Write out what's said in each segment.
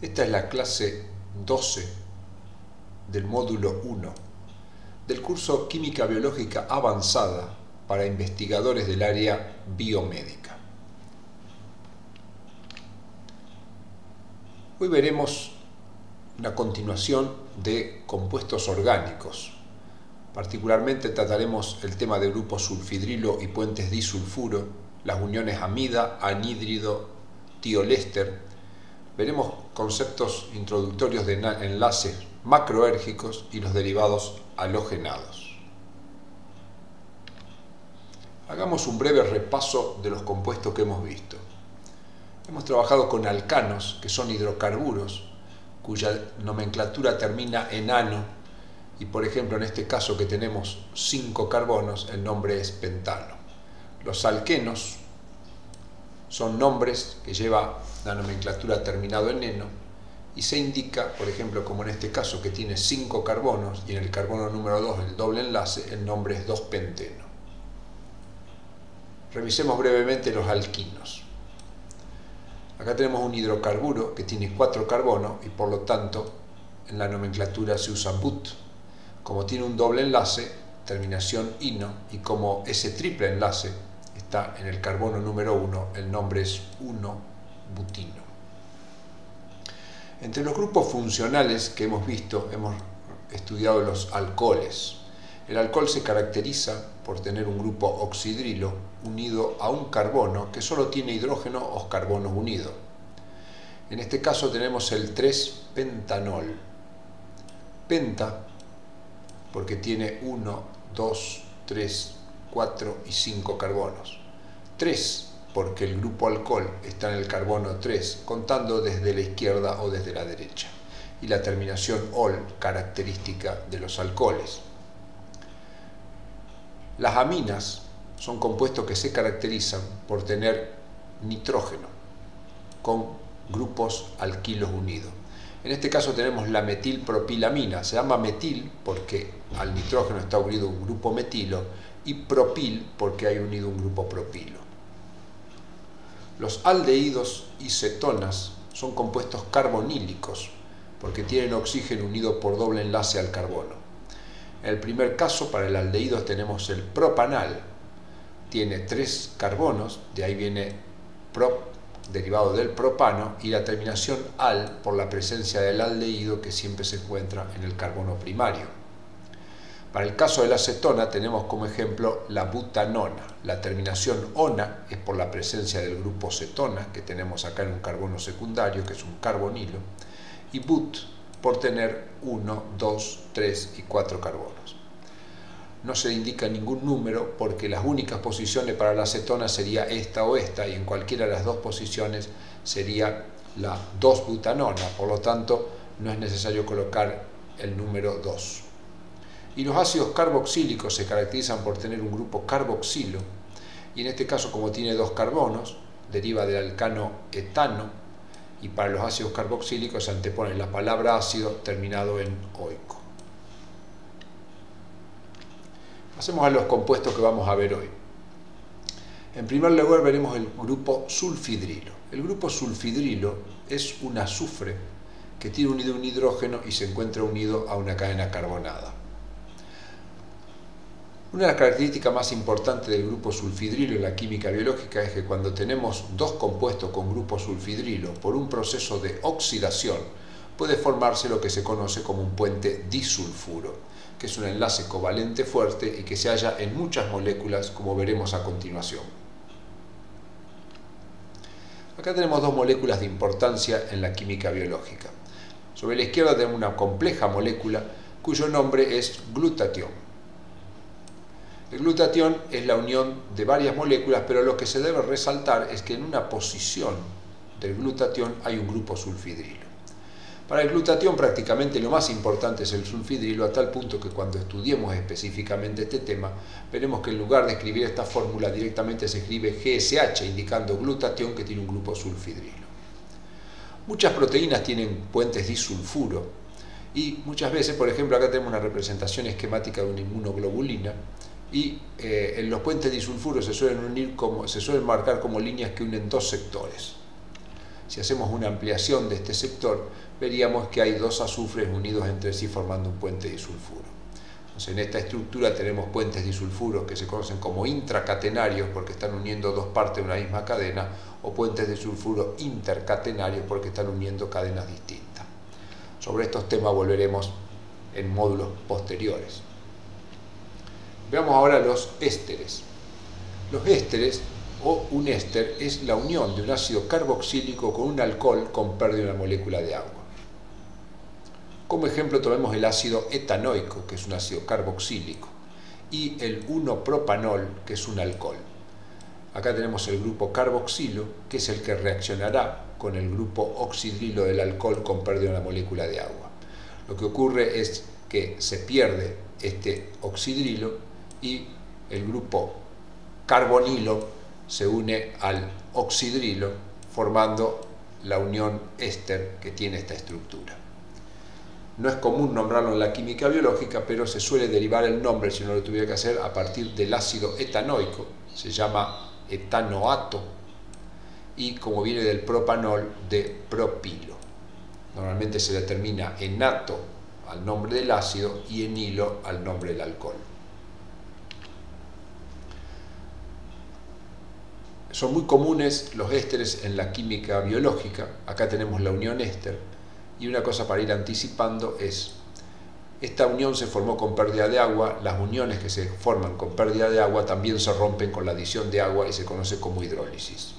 Esta es la clase 12 del módulo 1 del curso Química Biológica Avanzada para investigadores del área biomédica. Hoy veremos una continuación de compuestos orgánicos. Particularmente trataremos el tema de grupos sulfidrilo y puentes disulfuro, las uniones amida, anhídrido, tioléster. Veremos conceptos introductorios de enlaces macroérgicos y los derivados halogenados. Hagamos un breve repaso de los compuestos que hemos visto. Hemos trabajado con alcanos, que son hidrocarburos, cuya nomenclatura termina en ano, y por ejemplo en este caso que tenemos 5 carbonos, el nombre es pentano. Los alquenos son nombres que lleva la nomenclatura terminado en eno y se indica, por ejemplo, como en este caso que tiene 5 carbonos y en el carbono número 2 el doble enlace, el nombre es 2-penteno. Revisemos brevemente los alquinos. Acá tenemos un hidrocarburo que tiene 4 carbonos y por lo tanto en la nomenclatura se usa but. Como tiene un doble enlace, terminación ino, y como ese triple enlace está en el carbono número 1, el nombre es 1-butino. Entre los grupos funcionales que hemos visto, hemos estudiado los alcoholes. El alcohol se caracteriza por tener un grupo oxidrilo unido a un carbono que solo tiene hidrógeno o carbonos unidos. En este caso tenemos el 3-pentanol. Penta porque tiene 1, 2, 3, 4 y 5 carbonos. 3 porque el grupo alcohol está en el carbono 3, contando desde la izquierda o desde la derecha. Y la terminación ol, característica de los alcoholes. Las aminas son compuestos que se caracterizan por tener nitrógeno con grupos alquilos unidos. En este caso tenemos la metilpropilamina. Se llama metil porque al nitrógeno está unido un grupo metilo y propil porque hay unido un grupo propilo. Los aldehídos y cetonas son compuestos carbonílicos porque tienen oxígeno unido por doble enlace al carbono. En el primer caso, para el aldehído tenemos el propanal. Tiene 3 carbonos, de ahí viene prop, derivado del propano, y la terminación al por la presencia del aldehído que siempre se encuentra en el carbono primario. Para el caso de la cetona tenemos como ejemplo la butanona. La terminación ona es por la presencia del grupo cetona que tenemos acá en un carbono secundario, que es un carbonilo, y but por tener 1, 2, 3 y 4 carbonos. No se indica ningún número porque las únicas posiciones para la cetona sería esta o esta, y en cualquiera de las dos posiciones sería la 2-butanona, por lo tanto no es necesario colocar el número 2. Y los ácidos carboxílicos se caracterizan por tener un grupo carboxilo, y en este caso, como tiene 2 carbonos, deriva del alcano etano, y para los ácidos carboxílicos se antepone la palabra ácido terminado en oico. Pasemos a los compuestos que vamos a ver hoy. En primer lugar veremos el grupo sulfidrilo. El grupo sulfidrilo es un azufre que tiene unido un hidrógeno y se encuentra unido a una cadena carbonada. Una de las características más importantes del grupo sulfidrilo en la química biológica es que cuando tenemos dos compuestos con grupo sulfidrilo, por un proceso de oxidación, puede formarse lo que se conoce como un puente disulfuro, que es un enlace covalente fuerte y que se halla en muchas moléculas, como veremos a continuación. Acá tenemos dos moléculas de importancia en la química biológica. Sobre la izquierda tenemos una compleja molécula cuyo nombre es glutatión. El glutatión es la unión de varias moléculas, pero lo que se debe resaltar es que en una posición del glutatión hay un grupo sulfidrilo. Para el glutatión prácticamente lo más importante es el sulfidrilo, a tal punto que cuando estudiemos específicamente este tema, veremos que en lugar de escribir esta fórmula directamente se escribe GSH, indicando glutatión que tiene un grupo sulfidrilo. Muchas proteínas tienen puentes disulfuro y muchas veces, por ejemplo, acá tenemos una representación esquemática de una inmunoglobulina, y en los puentes disulfuros se suelen marcar como líneas que unen dos sectores. Si hacemos una ampliación de este sector, veríamos que hay dos azufres unidos entre sí formando un puente disulfuro. Entonces, en esta estructura tenemos puentes disulfuros que se conocen como intracatenarios porque están uniendo dos partes de una misma cadena, o puentes disulfuro intercatenarios porque están uniendo cadenas distintas. Sobre estos temas volveremos en módulos posteriores. Veamos ahora los ésteres. Los ésteres, o un éster, es la unión de un ácido carboxílico con un alcohol con pérdida de una molécula de agua. Como ejemplo tomemos el ácido etanoico, que es un ácido carboxílico, y el 1-propanol, que es un alcohol. Acá tenemos el grupo carboxilo, que es el que reaccionará con el grupo oxidrilo del alcohol con pérdida de una molécula de agua. Lo que ocurre es que se pierde este oxidrilo y el grupo carbonilo se une al oxidrilo formando la unión éster que tiene esta estructura. No es común nombrarlo en la química biológica, pero se suele derivar el nombre, si no lo tuviera que hacer, a partir del ácido etanoico, se llama etanoato, y como viene del propanol, de propilo. Normalmente se determina enato al nombre del ácido y enilo al nombre del alcohol. Son muy comunes los ésteres en la química biológica. Acá tenemos la unión éster, y una cosa para ir anticipando es: esta unión se formó con pérdida de agua. Las uniones que se forman con pérdida de agua también se rompen con la adición de agua y se conoce como hidrólisis.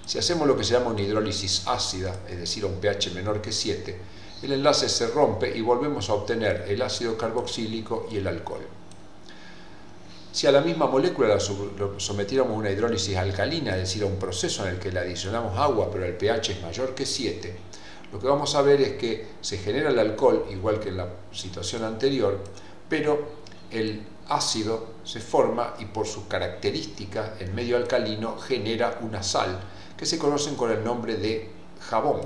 Si hacemos lo que se llama una hidrólisis ácida, es decir, a un pH menor que 7, el enlace se rompe y volvemos a obtener el ácido carboxílico y el alcohol. Si a la misma molécula la sometiéramos a una hidrólisis alcalina, es decir, a un proceso en el que le adicionamos agua pero el pH es mayor que 7, lo que vamos a ver es que se genera el alcohol, igual que en la situación anterior, pero el ácido se forma y por sus características en medio alcalino genera una sal que se conocen con el nombre de jabón.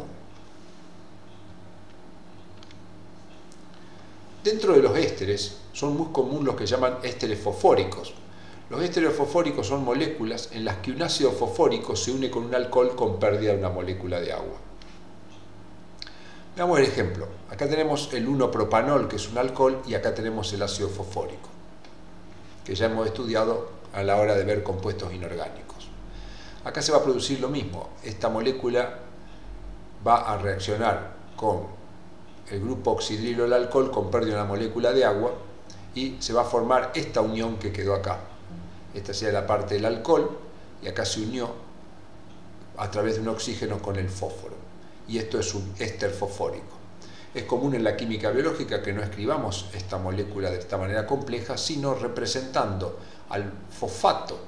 Dentro de los ésteres son muy comunes los que llaman ésteres fosfóricos. Los ésteres fosfóricos son moléculas en las que un ácido fosfórico se une con un alcohol con pérdida de una molécula de agua. Veamos el ejemplo. Acá tenemos el 1-propanol, que es un alcohol, y acá tenemos el ácido fosfórico, que ya hemos estudiado a la hora de ver compuestos inorgánicos. Acá se va a producir lo mismo. Esta molécula va a reaccionar con el grupo oxidrilo del alcohol con pérdida de una molécula de agua y se va a formar esta unión que quedó acá. Esta sería la parte del alcohol y acá se unió a través de un oxígeno con el fósforo. Y esto es un éster fosfórico. Es común en la química biológica que no escribamos esta molécula de esta manera compleja, sino representando al fosfato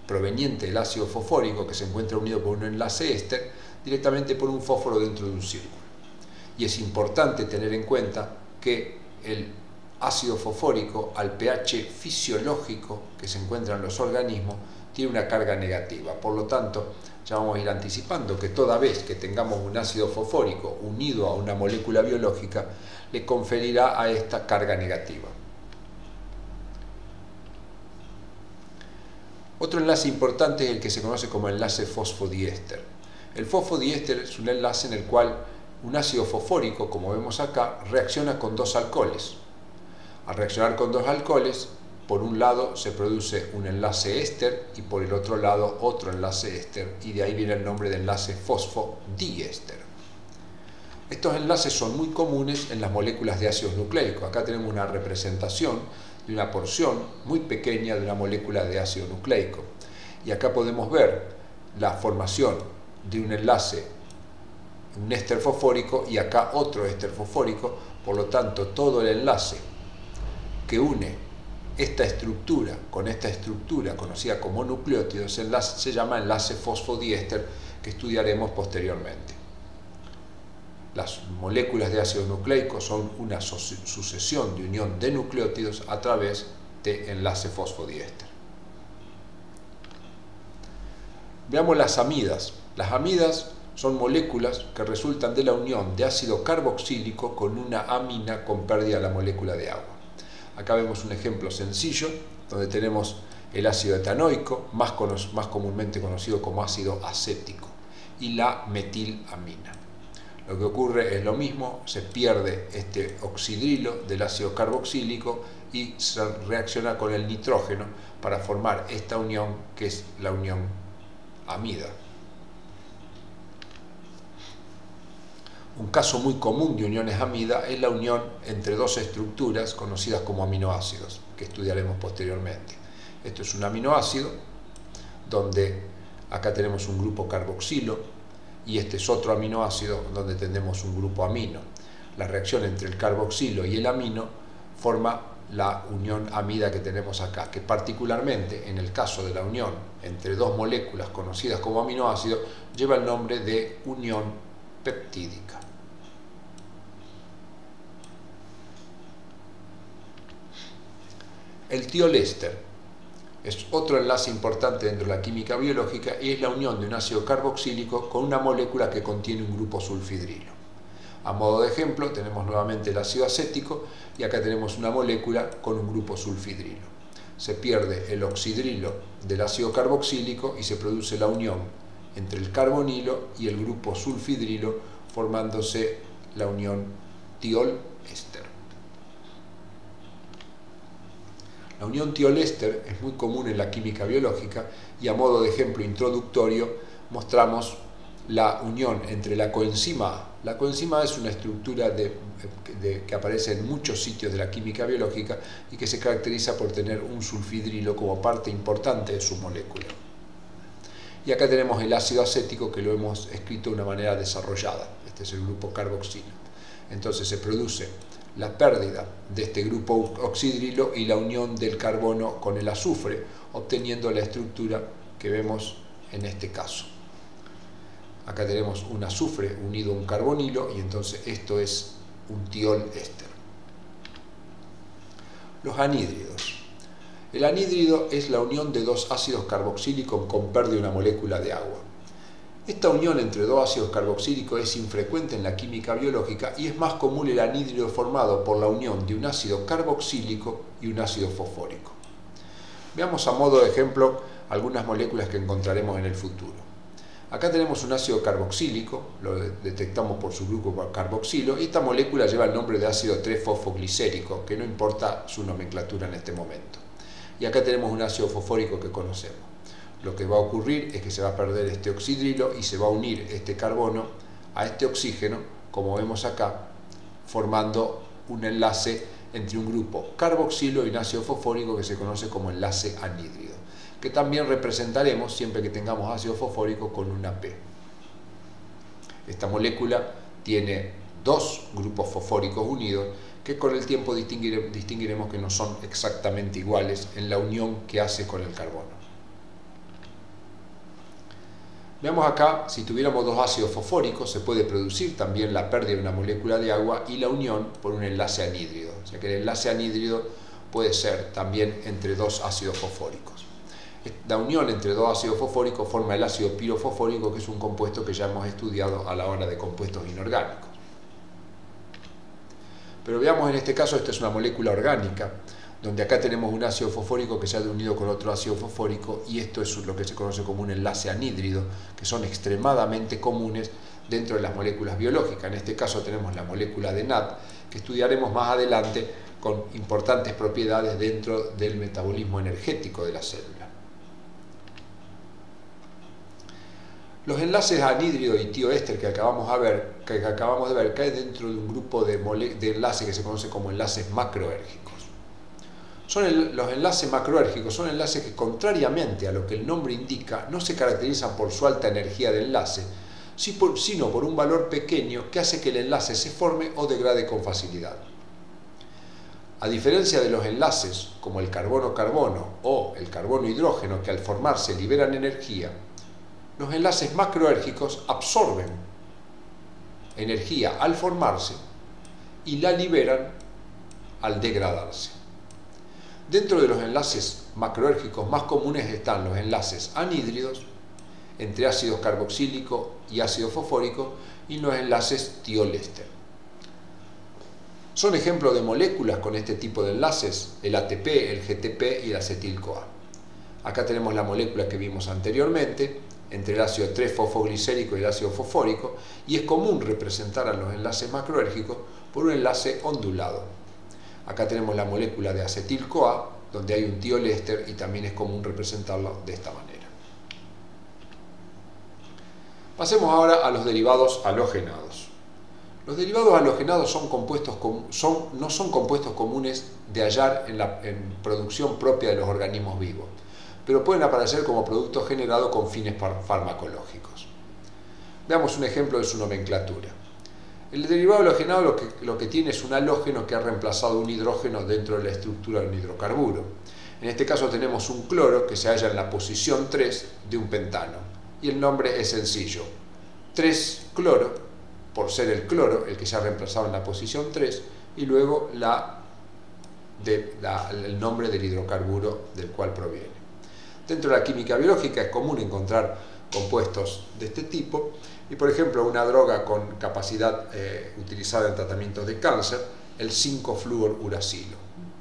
proveniente del ácido fosfórico, que se encuentra unido por un enlace éster, directamente por un fósforo dentro de un círculo. Y es importante tener en cuenta que el ácido fosfórico, al pH fisiológico que se encuentra en los organismos, tiene una carga negativa. Por lo tanto, ya vamos a ir anticipando que toda vez que tengamos un ácido fosfórico unido a una molécula biológica, le conferirá a esta carga negativa. Otro enlace importante es el que se conoce como enlace fosfodiéster. El fosfodiéster es un enlace en el cual un ácido fosfórico, como vemos acá, reacciona con dos alcoholes. Al reaccionar con dos alcoholes, por un lado se produce un enlace éster y por el otro lado otro enlace éster, y de ahí viene el nombre de enlace fosfodiéster. Estos enlaces son muy comunes en las moléculas de ácidos nucleicos. Acá tenemos una representación de una porción muy pequeña de una molécula de ácido nucleico. Y acá podemos ver la formación de un enlace, un éster fosfórico, y acá otro éster fosfórico. Por lo tanto, todo el enlace que une esta estructura con esta estructura conocida como nucleótido se llama enlace fosfodiéster, que estudiaremos posteriormente. Las moléculas de ácido nucleico son una sucesión de unión de nucleótidos a través de enlace fosfodiéster. Veamos las amidas. Las amidas son moléculas que resultan de la unión de ácido carboxílico con una amina con pérdida de la molécula de agua. Acá vemos un ejemplo sencillo donde tenemos el ácido etanoico, más comúnmente conocido como ácido acético. y la metilamina. Lo que ocurre es lo mismo, se pierde este oxidrilo del ácido carboxílico y se reacciona con el nitrógeno para formar esta unión que es la unión amida. Un caso muy común de uniones amida es la unión entre dos estructuras conocidas como aminoácidos, que estudiaremos posteriormente. Esto es un aminoácido donde acá tenemos un grupo carboxilo y este es otro aminoácido donde tenemos un grupo amino. La reacción entre el carboxilo y el amino forma la unión amida que tenemos acá, que particularmente en el caso de la unión entre dos moléculas conocidas como aminoácidos lleva el nombre de unión peptídica. El tiol-éster es otro enlace importante dentro de la química biológica y es la unión de un ácido carboxílico con una molécula que contiene un grupo sulfidrilo. A modo de ejemplo tenemos nuevamente el ácido acético y acá tenemos una molécula con un grupo sulfidrilo. Se pierde el oxidrilo del ácido carboxílico y se produce la unión entre el carbonilo y el grupo sulfidrilo formándose la unión tiol-éster. La unión tiol-éster es muy común en la química biológica y a modo de ejemplo introductorio mostramos la unión entre la coenzima A. La coenzima A es una estructura que aparece en muchos sitios de la química biológica y que se caracteriza por tener un sulfidrilo como parte importante de su molécula. Y acá tenemos el ácido acético que lo hemos escrito de una manera desarrollada. Este es el grupo carboxilo. Entonces se produce la pérdida de este grupo oxidrilo y la unión del carbono con el azufre, obteniendo la estructura que vemos en este caso. Acá tenemos un azufre unido a un carbonilo y entonces esto es un tiol-éster. Los anhídridos. El anhídrido es la unión de dos ácidos carboxílicos con pérdida de una molécula de agua. Esta unión entre dos ácidos carboxílicos es infrecuente en la química biológica y es más común el anhídrido formado por la unión de un ácido carboxílico y un ácido fosfórico. Veamos a modo de ejemplo algunas moléculas que encontraremos en el futuro. Acá tenemos un ácido carboxílico, lo detectamos por su grupo carboxilo, y esta molécula lleva el nombre de ácido 3-fosfoglicérico, que no importa su nomenclatura en este momento. Y acá tenemos un ácido fosfórico que conocemos. Lo que va a ocurrir es que se va a perder este oxidrilo y se va a unir este carbono a este oxígeno, como vemos acá, formando un enlace entre un grupo carboxilo y un ácido fosfórico que se conoce como enlace anhídrido, que también representaremos siempre que tengamos ácido fosfórico con una P. Esta molécula tiene dos grupos fosfóricos unidos que con el tiempo distinguiremos que no son exactamente iguales en la unión que hace con el carbono. Veamos acá, si tuviéramos dos ácidos fosfóricos, se puede producir también la pérdida de una molécula de agua y la unión por un enlace anhídrido. O sea que el enlace anhídrido puede ser también entre dos ácidos fosfóricos. La unión entre dos ácidos fosfóricos forma el ácido pirofosfórico, que es un compuesto que ya hemos estudiado a la hora de compuestos inorgánicos. Pero veamos en este caso, esta es una molécula orgánica, donde acá tenemos un ácido fosfórico que se ha unido con otro ácido fosfórico y esto es lo que se conoce como un enlace anhídrido, que son extremadamente comunes dentro de las moléculas biológicas. En este caso tenemos la molécula de NAD, que estudiaremos más adelante con importantes propiedades dentro del metabolismo energético de la célula. Los enlaces anhídrido y tioéster que acabamos de ver caen dentro de un grupo de enlaces que se conoce como enlaces macroérgicos. Los enlaces macroérgicos son enlaces que, contrariamente a lo que el nombre indica, no se caracterizan por su alta energía de enlace, sino por un valor pequeño que hace que el enlace se forme o degrade con facilidad. A diferencia de los enlaces como el carbono-carbono o el carbono-hidrógeno, que al formarse liberan energía, los enlaces macroérgicos absorben energía al formarse y la liberan al degradarse. Dentro de los enlaces macroérgicos más comunes están los enlaces anhídridos entre ácido carboxílico y ácido fosfórico y los enlaces tiol-éster. Son ejemplos de moléculas con este tipo de enlaces el ATP, el GTP y el acetil-CoA. Acá tenemos la molécula que vimos anteriormente, entre el ácido 3-fosfoglicérico y el ácido fosfórico, y es común representar a los enlaces macroérgicos por un enlace ondulado. Acá tenemos la molécula de acetil-CoA, donde hay un tioléster, y también es común representarlo de esta manera. Pasemos ahora a los derivados halogenados. Los derivados halogenados no son compuestos comunes de hallar en producción propia de los organismos vivos, pero pueden aparecer como productos generados con fines farmacológicos. Veamos un ejemplo de su nomenclatura. El derivado halogenado lo que tiene es un halógeno que ha reemplazado un hidrógeno dentro de la estructura de un hidrocarburo. En este caso tenemos un cloro que se halla en la posición 3 de un pentano, y el nombre es sencillo: 3-cloro, por ser el cloro el que se ha reemplazado en la posición 3, y luego el nombre del hidrocarburo del cual proviene. Dentro de la química biológica es común encontrar compuestos de este tipo, y por ejemplo una droga con capacidad utilizada en tratamientos de cáncer, el 5-fluoruracilo.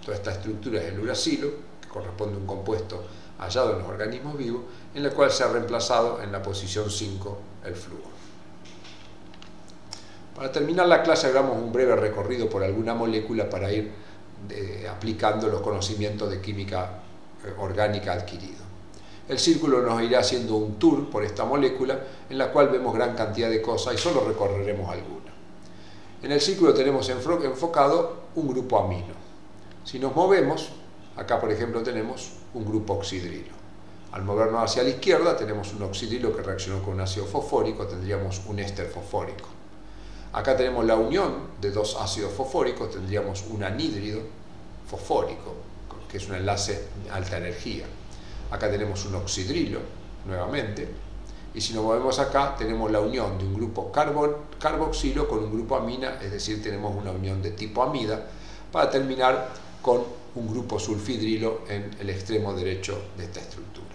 Toda esta estructura es el uracilo, que corresponde a un compuesto hallado en los organismos vivos, en el cual se ha reemplazado en la posición 5 el flúor. Para terminar la clase hagamos un breve recorrido por alguna molécula para ir aplicando los conocimientos de química orgánica adquiridos. El círculo nos irá haciendo un tour por esta molécula, en la cual vemos gran cantidad de cosas y solo recorreremos algunas. En el círculo tenemos enfocado un grupo amino. Si nos movemos, acá por ejemplo tenemos un grupo oxidrilo. Al movernos hacia la izquierda tenemos un oxidrilo que reaccionó con un ácido fosfórico, tendríamos un éster fosfórico. Acá tenemos la unión de dos ácidos fosfóricos, tendríamos un anhídrido fosfórico, que es un enlace de alta energía. Acá tenemos un oxidrilo, nuevamente, y si nos movemos acá tenemos la unión de un grupo carboxilo con un grupo amina, es decir, tenemos una unión de tipo amida, para terminar con un grupo sulfidrilo en el extremo derecho de esta estructura.